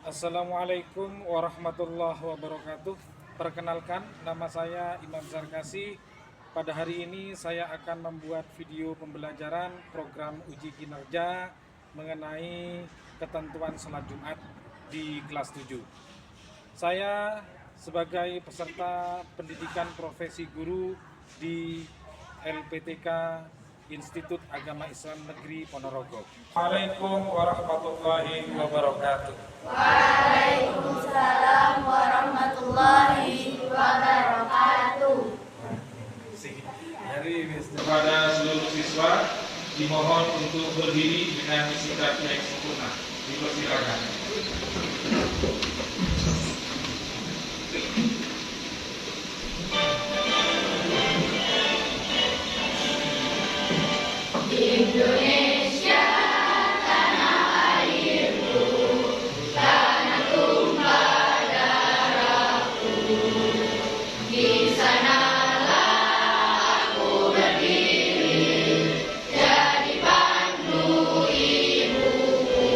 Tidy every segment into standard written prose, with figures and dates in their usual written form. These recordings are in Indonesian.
Assalamualaikum warahmatullahi wabarakatuh. Perkenalkan, nama saya Imam Zarkasi. Pada hari ini saya akan membuat video pembelajaran program uji kinerja mengenai ketentuan salat Jumat di kelas 7. Saya sebagai peserta pendidikan profesi guru di LPTK Institut Agama Islam Negeri Ponorogo. Assalamualaikum warahmatullahi wabarakatuh. Waalaikumsalam warahmatullahi wabarakatuh. Kepada seluruh siswa dimohon untuk berdiri dengan sikap yang sempurna. Dipersilakan. Indonesia tanah airku, tanah tumpah darahku. Di sanalah aku berdiri, jadi pandu ibuku.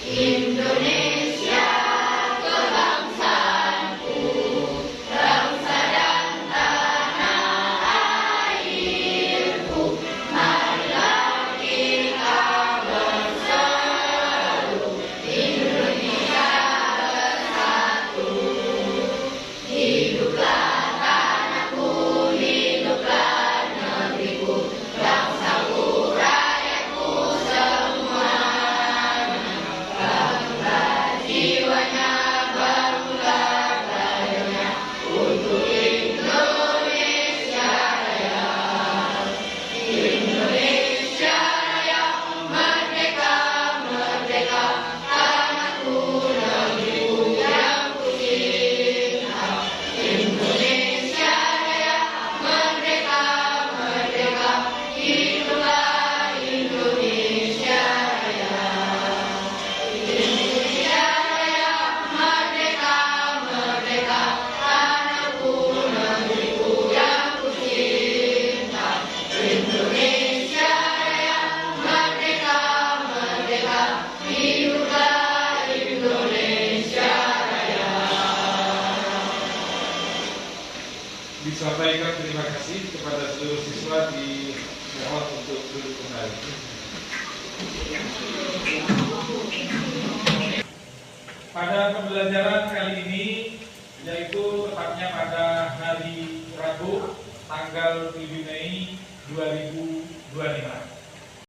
Indonesia kebangsaanku, bangsa dan tanah airku. Marilah kita bersatu, Indonesia bersatu. Hiduplah tanahku, hiduplah negeriku, bangsaku, rakyatku semuanya. Bangga jiwanya, bangga dayanya, untuk Indonesia Raya. Indonesia Raya, merdeka, merdeka, tanahku, negeriku yang kucinta. Indonesia Raya, merdeka, merdeka, hiduplah Indonesia Raya. Indonesia Raya, merdeka, merdeka, tanahku, negeriku yang kucinta. Indonesia Raya, merdeka, merdeka, hiduplah Indonesia Raya. Disampaikan terima kasih kepada seluruh siswa di mohon untuk duduk kembali. Pada pembelajaran kali ini, yaitu tepatnya pada hari Rabu, tanggal 7 Mei 2025.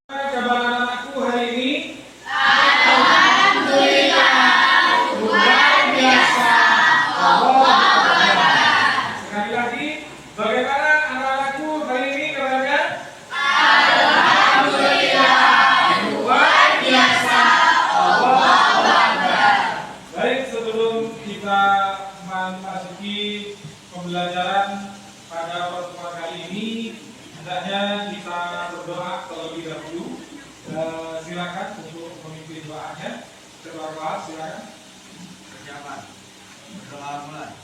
Kabar anak-anakku hari ini? Alhamdulillah, luar biasa. Sekali lagi, bagaimana anak-anakku hari ini kabarnya? Alhamdulillah, luar biasa. Baik, sebelum kita memasuki pembelajaran pada pertemuan kali ini, hendaknya kita berdoa terlebih dahulu. Silakan untuk memimpin doanya. Ketua kelas, silakan. Berjalan, berdoa mulai.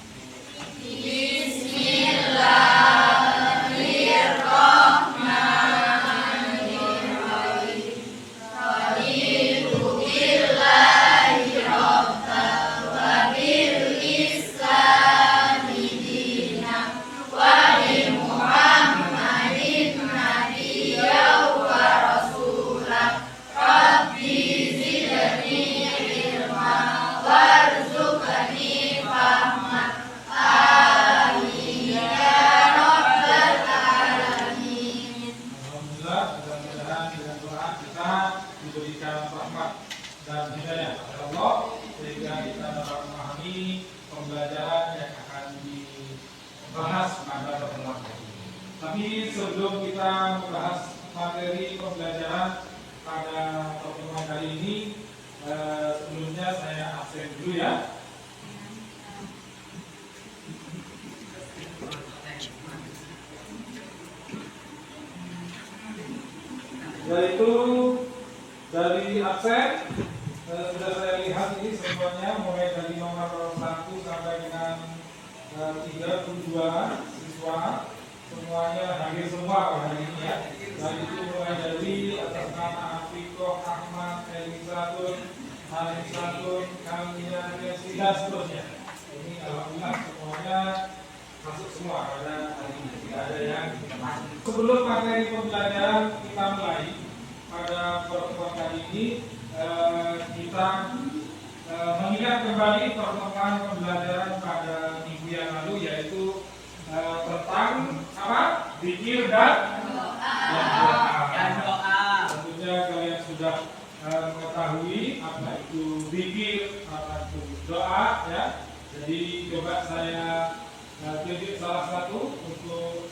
Bismillahirrahmanirrahim. Raditu billahi rabban wa bil islami dinan wa bi Muhammadin nabiyyan wa rasulan. Rabbi zidni ilman warzuqni fahman. Amin ya rabbal alamin. Alhamdulillah, mudah-mudahan dengan doa kita diberikan rahmat dan hidayah oleh Allah sehingga kita dapat memahami pembelajaran yang akan dibahas pada pertemuan ini. Tapi sebelum kita membahas materi pembelajaran pada pertemuan kali ini, sebelumnya saya absen dulu ya. Yaitu dari absen sudah saya lihat ini semuanya mulai dari nomor 1 sampai dengan 32 siswa semuanya hadir semua hari ini ya. Dan itu mulai dari atas nama Afikoh Ahmad Elisatur saling santun, kalian dan seterusnya. Ini alhamdulillah semuanya masuk semua pada hari ini, tidak ada yang masuk. Sebelum materi pembelajaran kita mulai pada pertemuan kali ini, kita mengingat kembali pertemuan pembelajaran pada minggu yang lalu, yaitu tentang apa? Zikir dan doa. Tentunya kalian sudah mengetahui apa itu zikir, apa itu doa, ya. Jadi coba saya tunjuk salah satu untuk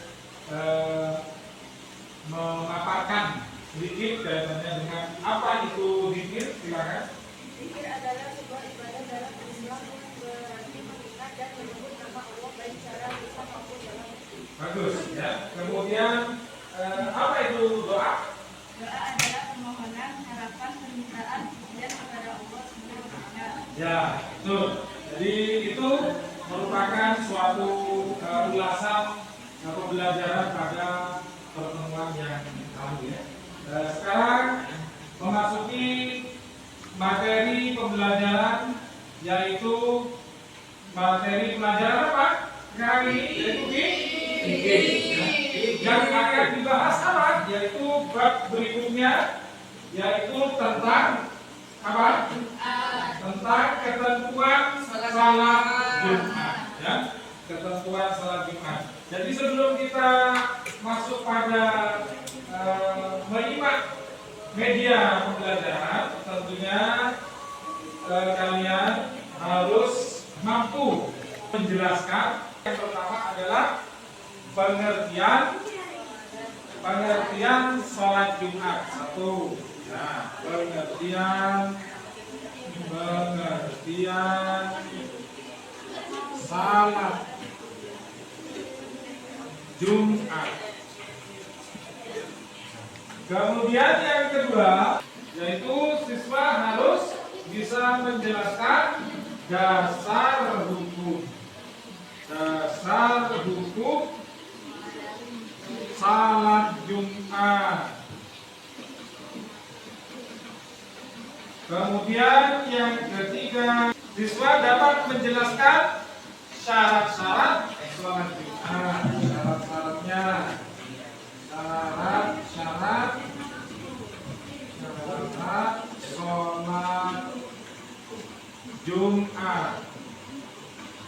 memaparkan zikir kaitannya dengan apa itu zikir. Silakan. Zikir adalah sebuah ibadah dalam Islam yang berarti mengingat dan menyebut nama Allah baik secara lisan maupun dalam hati. Bagus, ya. Kemudian apa itu doa? Doa adalah permohonan, harapan, permintaan dan kepada Allah Subhanahu wa Ta'ala. Ya, betul. Jadi itu merupakan suatu ulasan pembelajaran pada pertemuan yang lalu, ya. Sekarang memasuki materi pembelajaran, yaitu materi pelajaran apa? Kali ini yaitu zikir. Yang akan dibahas apa? Yaitu bab berikutnya, yaitu tentang apa? Tentang ketentuan salat Jumat, ya. Ketentuan salat Jumat. Jadi sebelum kita masuk pada menyimak media pembelajaran, tentunya kalian harus mampu menjelaskan. Yang pertama adalah pengertian sholat Jumat. Satu, nah, pengertian salat Jumat. Kemudian yang kedua, yaitu siswa harus bisa menjelaskan dasar hukum salat Jumat. Kemudian yang ketiga, siswa dapat menjelaskan syarat-syarat salat Jumat. Syarat-syaratnya, syarat salat Jumat.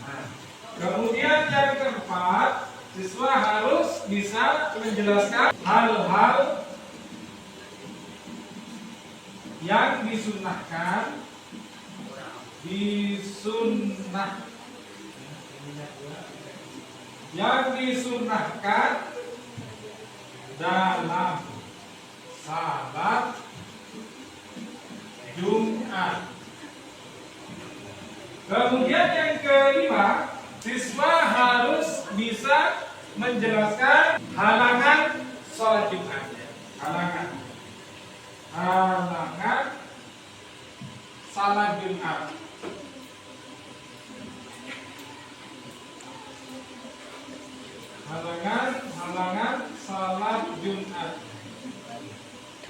Nah, kemudian yang keempat, siswa harus bisa menjelaskan hal-hal yang disunahkan dalam salat Jumat. Kemudian yang kelima, siswa harus bisa menjelaskan halangan sholat Jumat. Halangan salat Jumat. Halangan salat Jumat.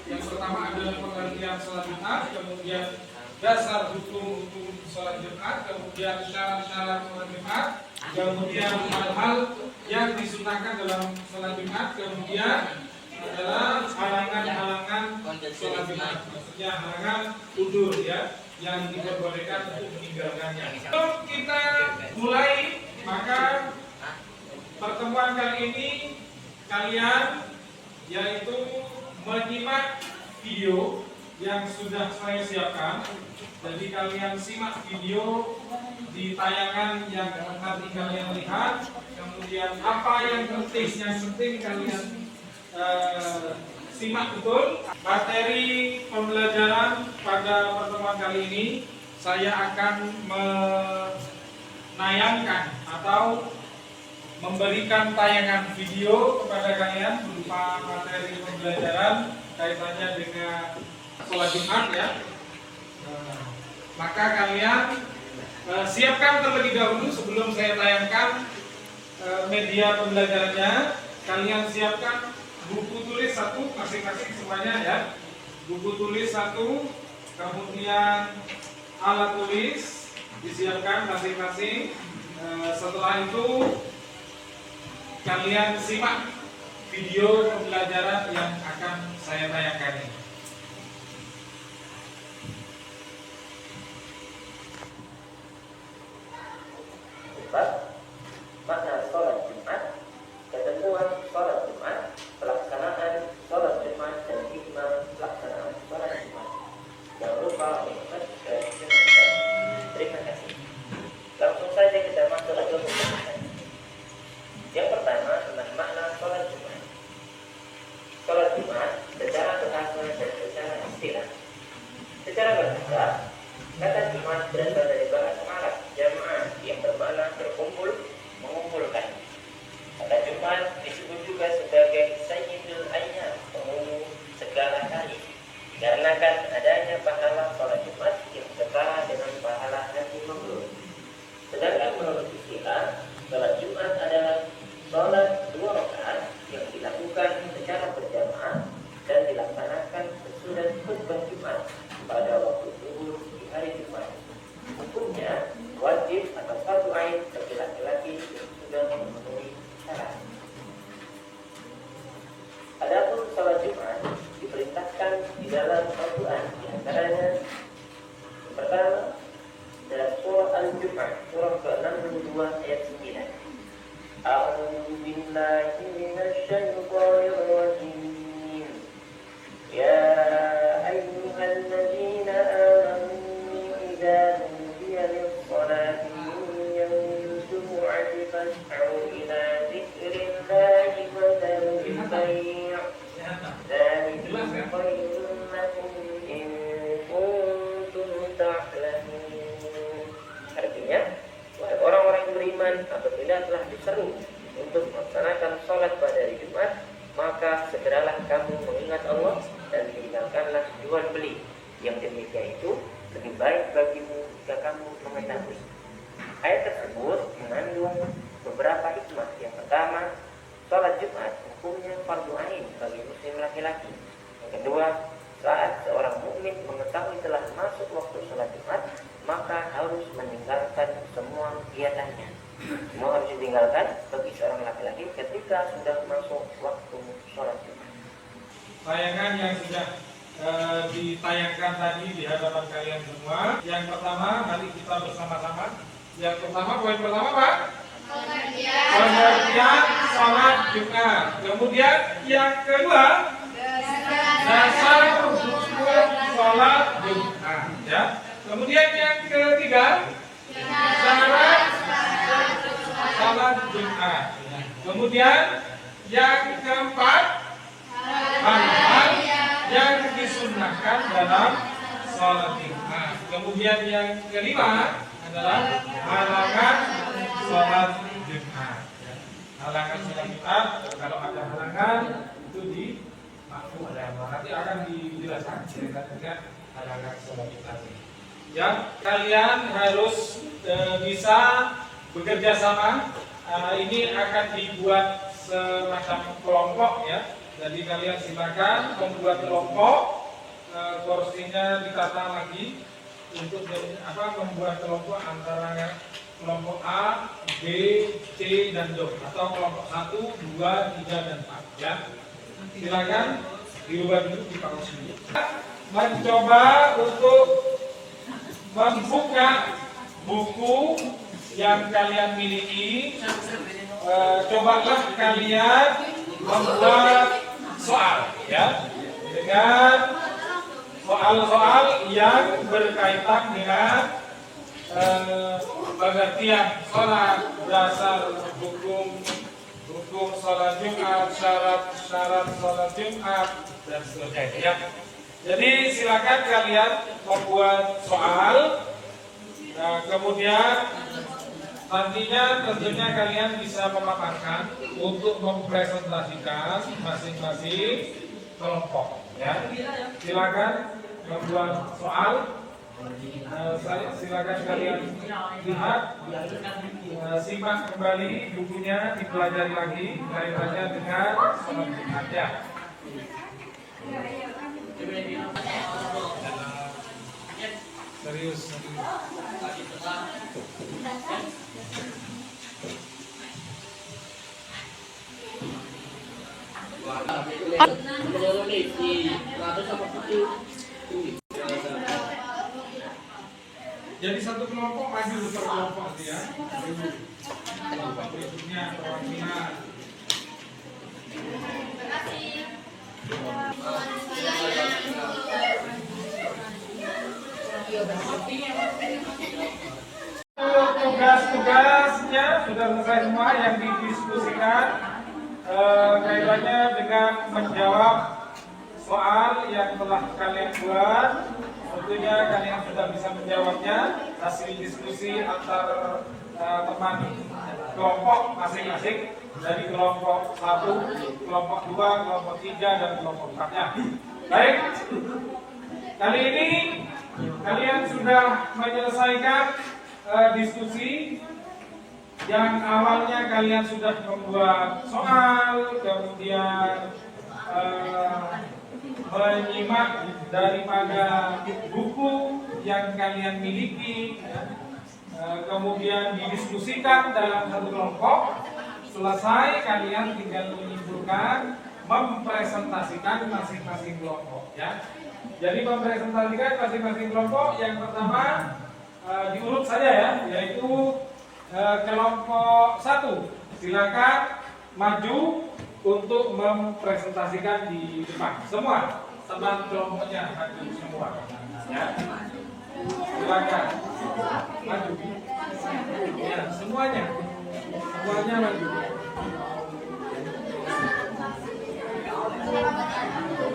Yang pertama adalah pengertian salat Jumat, kemudian dasar hukum salat Jumat, kemudian syarat-syarat salat Jumat, kemudian hal-hal yang disunahkan dalam salat Jumat, kemudian adalah halangan salat Jumat. Maksudnya halangan udzur, ya, yang diperbolehkan untuk meninggalkannya. Sebelum kita mulai, maka pertemuan kali ini kalian yaitu menyimak video yang sudah saya siapkan. Jadi kalian simak video di tayangan yang nanti kalian lihat. Kemudian apa yang penting kalian simak betul. Materi pembelajaran pada pertemuan kali ini saya akan menayangkan atau memberikan tayangan video kepada kalian berupa materi pembelajaran kaitannya dengan sholat Jumat, ya. Maka kalian siapkan terlebih dahulu sebelum saya tayangkan media pembelajarannya. Kalian siapkan buku tulis satu masing-masing semuanya, ya. Buku tulis satu, kemudian alat tulis disiapkan masing-masing. Setelah itu kalian simak video pembelajaran yang akan saya tayangkan ini. Makna sholat Jumat, ketentuan sholat Jumat, pelaksanaan sholat Jumat dan hikmah pelaksanaan sholat Jumat. Jangan lupa untuk subscribe channel kita. Terima kasih. Langsung saja kita masuk ke pembahasan. Yang pertama tentang makna sholat Jumat. Sholat Jumat secara bahasa dan secara istilah. Secara bahasa, kata Jumat berasal dari bahasa Arab jamaah yang bermakna berkumpul, mengumpulkan. Kata Jumat disebut juga sebagai Sayyidul Ayyam, pengumum segala hari, dikarenakan adanya pahala sholat Jumat yang setara dengan pahala haji mabrur. Sedangkan menurut istilah, sholat Jumat adalah sholat 2 rakaat yang dilakukan secara berjamaah dan dilaksanakan sesudah khutbah Jumat pada waktu zuhur di hari Jumat. Hukumnya wajib atau fardu ain bagi laki-laki yang sudah memenuhi syarat. Adapun sholat Jumat diperintahkan di dalam Al-Quran, di antaranya yang pertama dalam surah Al-Jum'ah, surah ke-62 ayat 9. A'udzu billahi minasy syaithanir rajim. Ya ayyuhalladzina amanu idza nudiya lis-salati min yaumil jumu'ati fas'au ila dzikrillahi wa dharul bai'. Dzalikum khairun lakum in kuntum ta'lamun. Artinya, wahai orang-orang yang beriman, apabila telah diseru untuk melaksanakan sholat pada hari Jumat, maka segeralah kamu mengingat Allah dan tinggalkanlah jual beli. Yang demikian itu lebih baik bagimu jika kamu mengetahui. Ayat tersebut mengandung beberapa hikmah. Yang pertama, sholat Jumat hukumnya fardu ain bagi muslim laki-laki. Yang kedua, saat seorang mukmin mengetahui telah masuk waktu sholat Jumat, maka harus meninggalkan semua kegiatannya. Semua harus ditinggalkan bagi seorang laki-laki ketika sudah masuk waktu sholat Jumat. Tayangan yang sudah ditayangkan tadi di hadapan kalian semua. Yang pertama, mari kita bersama-sama. Yang pertama, poin pertama Pak, pengertian sholat Jumat. Kemudian yang kedua, dasar hukum sholat Jumat. Ya. Kemudian yang ketiga, syarat sholat Jumat. Kemudian yang keempat, hal-hal yang disunnahkan dalam sholat Jumat. Kemudian yang kelima adalah halangan sholat Jumat. Halangan sholat Jumat, kalau ada halangan itu dimaklum. Nanti akan dijelaskan dengan halangan sholat Jumat. Ya, kalian harus bisa bekerja sama. Ini akan dibuat semacam kelompok ya. Jadi kalian silakan membuat kelompok, porsinya ditata lagi untuk membuat kelompok antara kelompok A, B, C dan D atau kelompok 1, 2, 3 dan 4 ya. Silakan dirubah dulu di paus dulu. Mencoba untuk membuka buku yang kalian miliki. Cobalah kalian membuat soal ya dengan soal-soal yang berkaitan dengan pengertian sholat, dasar hukum sholat Jumat, syarat sholat Jumat dan seterusnya ya. Jadi silakan kalian membuat soal. Kemudian nantinya tentunya kalian bisa memaparkan untuk mempresentasikan masing-masing kelompok ya. Silakan membuat soal. Silakan kalian lihat, simak kembali bukunya, dipelajari lagi kaitannya dengan sholat Jumat ya. Serius. Jadi satu kelompok maju per kelompok ya. Kelompok berikutnya perwakilan. Tugas-tugasnya sudah selesai semua yang didiskusikan kaitannya dengan menjawab soal yang telah kalian buat. Tentunya kalian sudah bisa menjawabnya hasil diskusi antar teman kelompok masing-masing dari kelompok 1, kelompok 2, kelompok 3 dan kelompok 4-nya. Baik. Kali ini kalian sudah menyelesaikan diskusi yang awalnya kalian sudah membuat soal, kemudian menyimak daripada buku yang kalian miliki, kemudian didiskusikan dalam satu kelompok. Selesai, kalian tinggal menyimpulkan, mempresentasikan masing-masing kelompok ya. Jadi mempresentasikan masing-masing kelompok yang pertama diurut saja ya, yaitu kelompok 1. Silakan maju untuk mempresentasikan di depan. Semua teman kelompoknya maju semua ya. Silakan maju ya, semuanya maju.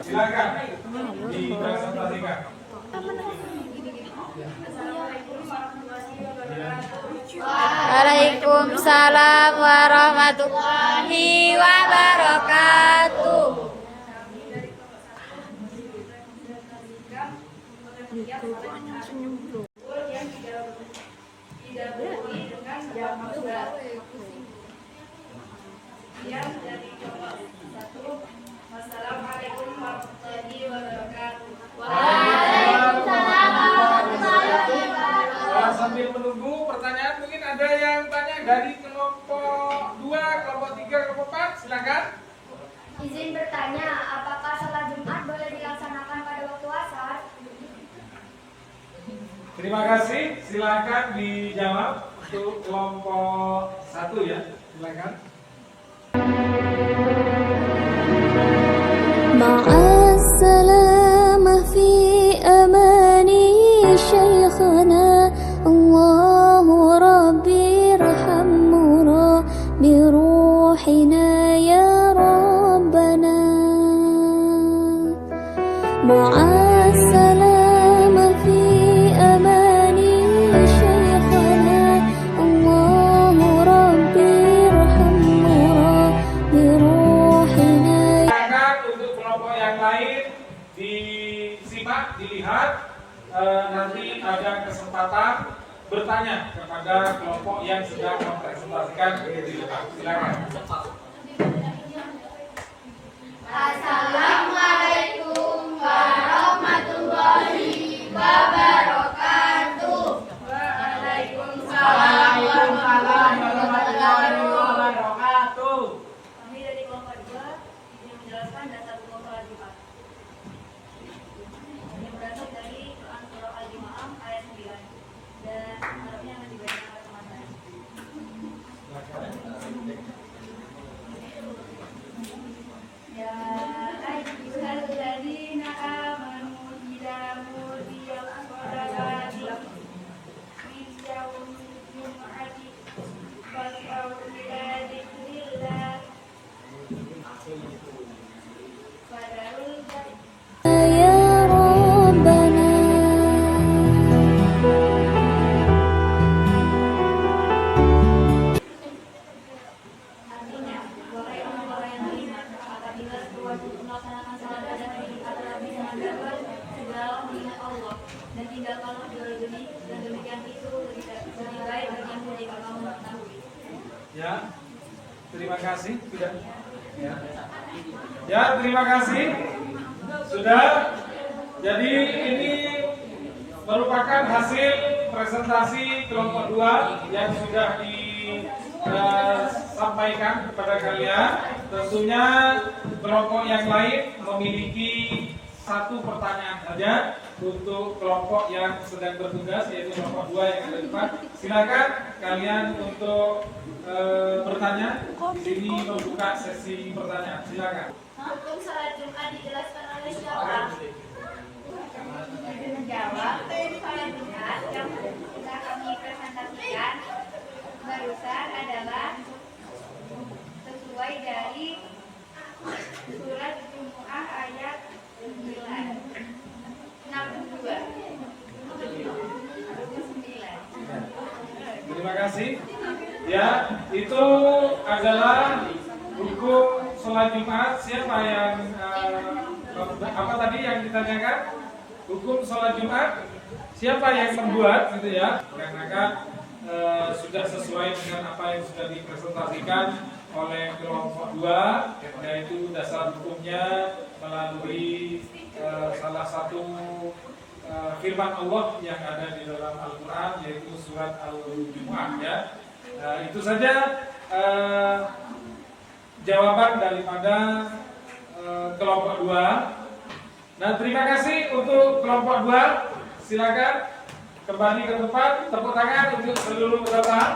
Silakan dipresentasikan. Waalaikumsalam warahmatullahi wabarakatuh. Wassalamualaikum warahmatullahi wabarakatuh. Sambil menunggu pertanyaan, mungkin ada yang tanya dari kelompok 2, kelompok 3, kelompok 4, silakan. Izin bertanya, apakah sholat Jumat boleh dilaksanakan pada waktu asar? Terima kasih, silakan dijawab untuk kelompok 1 ya, silakan. Ma'assalamah fi amani shaykhana Allahu Rabbi rahamuna biruhina ya Rabbana. Ma'assalamah fi amani shaykhana Allahu Rabbi rahamuna biruhina. Untuk kelompok yang lain disimak, dilihat, nanti ada kesempatan bertanya kepada kelompok yang sudah mempresentasikan di depan. Silakan. Assalamualaikum warahmatullahi wabarakatuh. Waalaikumsalam warahmatullahi wabarakatuh. Kami dari kelompok 2 ingin menjelaskan dasar hukum sholat Jumat. Ini berasal dari Quran surah Al-Jumu'ah ayat 9 dan Arabnya akan dibacakan oleh teman saya. Ya ayyuhalladzina amanu idza nudiya lis-sholati min yaumil jumu'ati fas'au ila dzikrillah fadarul bait. Ya Rabbana. Artinya, wahai orang-orang yang beriman, apabila kewajiban melaksanakan salat pada hari adalah bisa mendapat segala mengingat Allah dan tinggalkanlah jual-beli dan demikian itu lebih baik bagimu jika kamu mengetahui. Ya, terima kasih. Sudah. Ya, terima kasih. Sudah. Jadi ini merupakan hasil presentasi kelompok 2 yang sudah disampaikan kepada kalian. Tentunya kelompok yang lain memiliki satu pertanyaan saja untuk kelompok yang sedang bertugas, yaitu kelompok 2 yang ada di depan. Silakan kalian untuk bertanya. Di sini membuka sesi pertanyaan. Silakan. Hukum salat Jumat dijelaskan oleh siapa? Menjawab, salat Jumat yang sudah kami presentasikan barusan adalah sesuai dari surat Jumu'ah ayat 62. Terima kasih. Ya, itu adalah hukum sholat Jumat. Siapa yang apa tadi yang ditanyakan? Hukum sholat Jumat. Siapa yang membuat, gitu ya? Karena sudah sesuai dengan apa yang sudah dipresentasikan oleh kelompok 2, yaitu dasar hukumnya melalui salah satu firman Allah yang ada di dalam Al-Quran, yaitu surat Al-Jumu'ah, ya. Itu saja jawaban daripada kelompok 2. Nah, terima kasih untuk kelompok 2. Silakan kembali ke tempat. Tepuk tangan untuk seluruh peserta.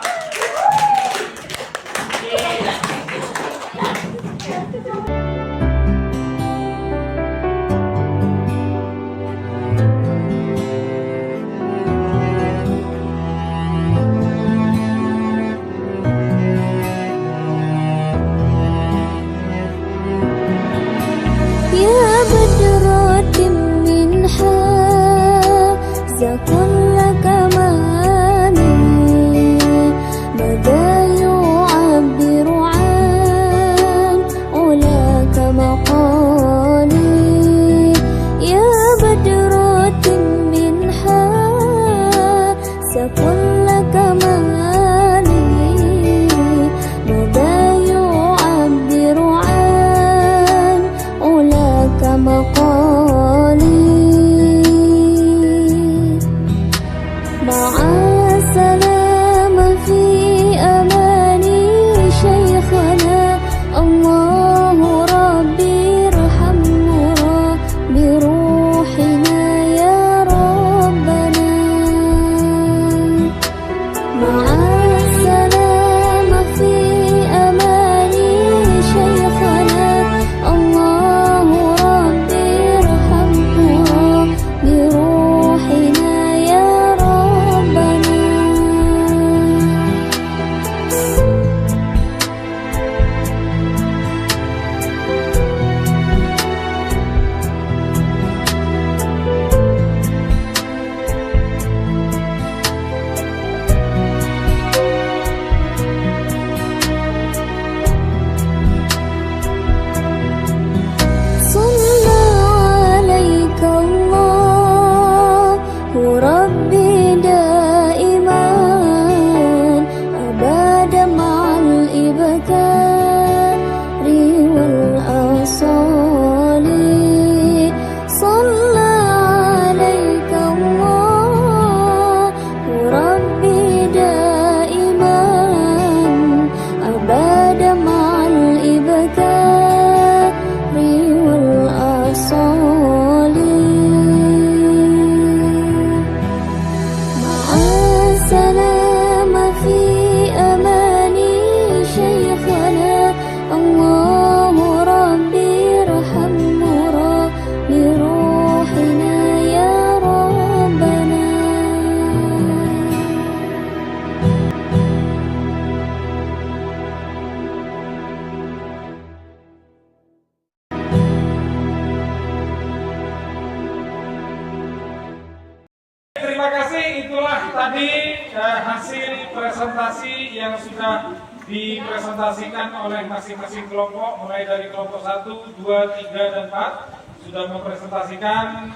Terima kasih, itulah tadi hasil presentasi yang sudah dipresentasikan oleh masing-masing kelompok, mulai dari kelompok 1, 2, 3, dan 4 sudah mempresentasikan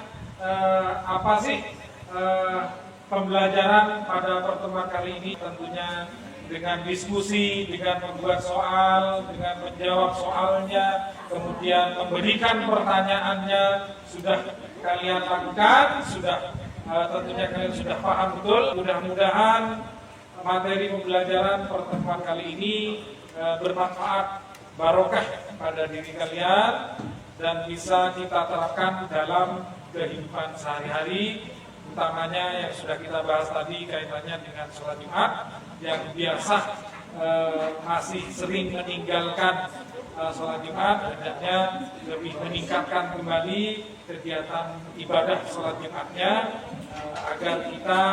apa sih pembelajaran pada pertemuan kali ini, tentunya dengan diskusi, dengan membuat soal, dengan menjawab soalnya, kemudian memberikan pertanyaannya, sudah kalian lakukan, sudah tentunya kalian sudah paham betul. Mudah-mudahan materi pembelajaran pertemuan kali ini bermanfaat, barokah pada diri kalian dan bisa kita terapkan dalam kehidupan sehari-hari, utamanya yang sudah kita bahas tadi kaitannya dengan sholat Jumat yang biasa masih sering meninggalkan sholat Jumat, hendaknya lebih meningkatkan kembali kegiatan ibadah sholat Jumatnya agar kita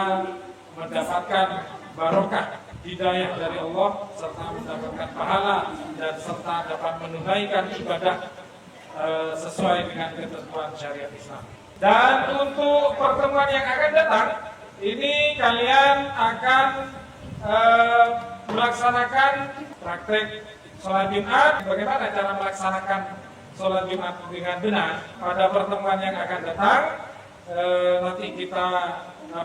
mendapatkan barokah hidayah dari Allah serta mendapatkan pahala dan serta dapat menunaikan ibadah sesuai dengan ketentuan syariat Islam. Dan untuk pertemuan yang akan datang ini kalian akan melaksanakan praktek sholat Jumat. Bagaimana cara melaksanakan sholat Jumat dengan benar pada pertemuan yang akan datang? Nanti kita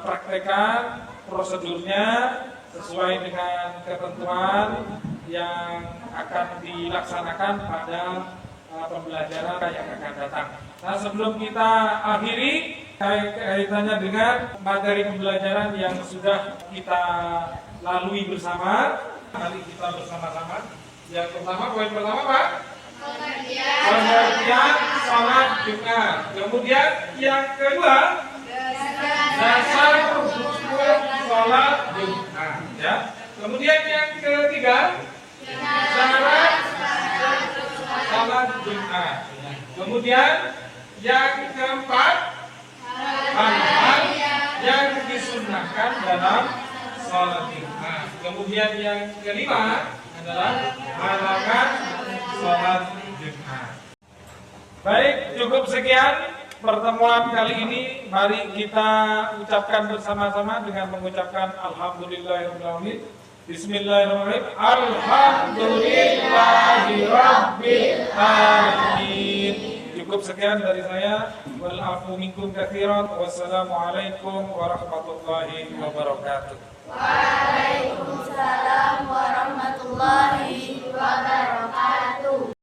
praktekkan prosedurnya sesuai dengan ketentuan yang akan dilaksanakan pada pembelajaran yang akan datang. Nah, sebelum kita akhiri kaitannya dengan materi pembelajaran yang sudah kita lalui bersama, mari kita bersama-sama. Yang pertama, poin pertama Pak, pengertian sholat Jumat. Kemudian yang kedua, dasar hukum sholat Jumat. Ya. Kemudian yang ketiga, syarat sholat Jumat. Kemudian yang keempat, hal-hal yang disunnahkan dalam sholat Jumat. Kemudian yang kelima adalah halangan sholat Jumat. Baik, cukup sekian pertemuan kali ini. Mari kita ucapkan bersama-sama dengan mengucapkan alhamdulillahirobbilalamin. Bismillahirrahmanirrahim. Alhamdulillahirabbil alamin. Cukup sekian dari saya. Wal afu minkum katsiran. Wassalamualaikum warahmatullahi wabarakatuh. Waalaikumsalam warahmatullahi wabarakatuh.